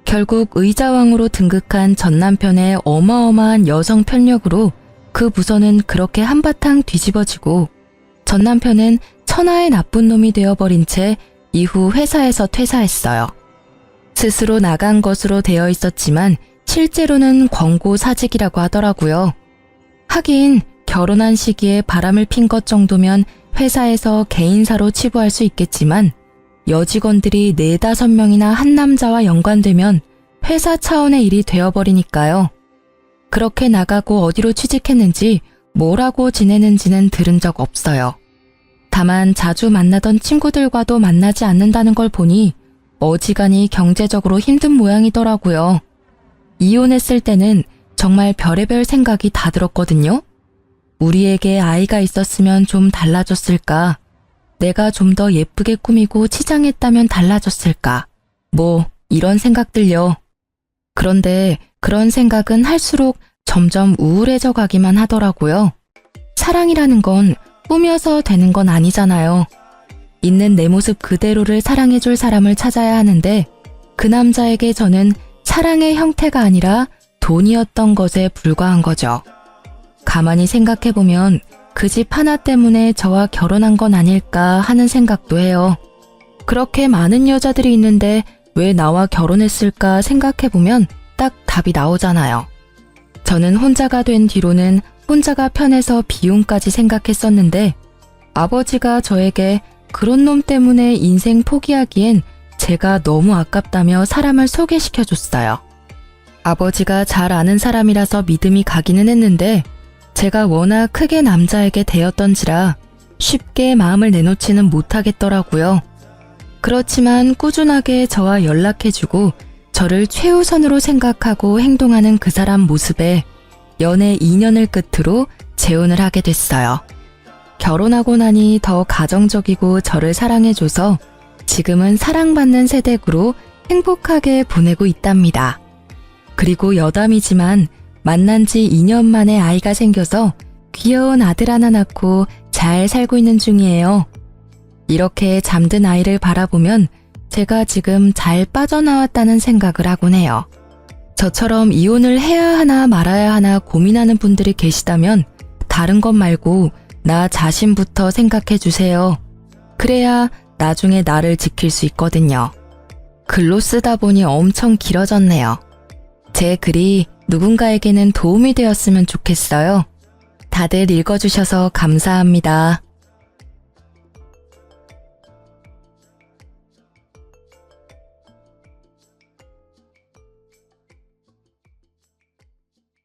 결국 의자왕으로 등극한 전 남편의 어마어마한 여성 편력으로 그 부서는 그렇게 한바탕 뒤집어지고 전 남편은 천하의 나쁜 놈이 되어버린 채 이후 회사에서 퇴사했어요. 스스로 나간 것으로 되어 있었지만 실제로는 권고 사직이라고 하더라고요. 하긴 결혼한 시기에 바람을 핀 것 정도면 회사에서 개인사로 치부할 수 있겠지만 여직원들이 4-5명이나 한 남자와 연관되면 회사 차원의 일이 되어버리니까요. 그렇게 나가고 어디로 취직했는지 뭐라고 지내는지는 들은 적 없어요. 다만 자주 만나던 친구들과도 만나지 않는다는 걸 보니 어지간히 경제적으로 힘든 모양이더라고요. 이혼했을 때는 정말 별의별 생각이 다 들었거든요. 우리에게 아이가 있었으면 좀 달라졌을까? 내가 좀 더 예쁘게 꾸미고 치장했다면 달라졌을까? 뭐 이런 생각들요. 그런데 그런 생각은 할수록 점점 우울해져 가기만 하더라고요. 사랑이라는 건 꾸며서 되는 건 아니잖아요. 있는 내 모습 그대로를 사랑해줄 사람을 찾아야 하는데 그 남자에게 저는 사랑의 형태가 아니라 돈이었던 것에 불과한 거죠. 가만히 생각해보면 그 집 하나 때문에 저와 결혼한 건 아닐까 하는 생각도 해요. 그렇게 많은 여자들이 있는데 왜 나와 결혼했을까 생각해보면 딱 답이 나오잖아요. 저는 혼자가 된 뒤로는 혼자가 편해서 비용까지 생각했었는데 아버지가 저에게 그런 놈 때문에 인생 포기하기엔 제가 너무 아깝다며 사람을 소개시켜줬어요. 아버지가 잘 아는 사람이라서 믿음이 가기는 했는데 제가 워낙 크게 남자에게 대었던지라 쉽게 마음을 내놓지는 못하겠더라고요. 그렇지만 꾸준하게 저와 연락해주고 저를 최우선으로 생각하고 행동하는 그 사람 모습에 연애 2년을 끝으로 재혼을 하게 됐어요. 결혼하고 나니 더 가정적이고 저를 사랑해줘서 지금은 사랑받는 세댁으로 행복하게 보내고 있답니다. 그리고 여담이지만 만난 지 2년 만에 아이가 생겨서 귀여운 아들 하나 낳고 잘 살고 있는 중이에요. 이렇게 잠든 아이를 바라보면 제가 지금 잘 빠져나왔다는 생각을 하곤 해요. 저처럼 이혼을 해야 하나 말아야 하나 고민하는 분들이 계시다면 다른 것 말고 나 자신부터 생각해 주세요. 그래야 나중에 나를 지킬 수 있거든요. 글로 쓰다 보니 엄청 길어졌네요. 제 글이 누군가에게는 도움이 되었으면 좋겠어요. 다들 읽어주셔서 감사합니다.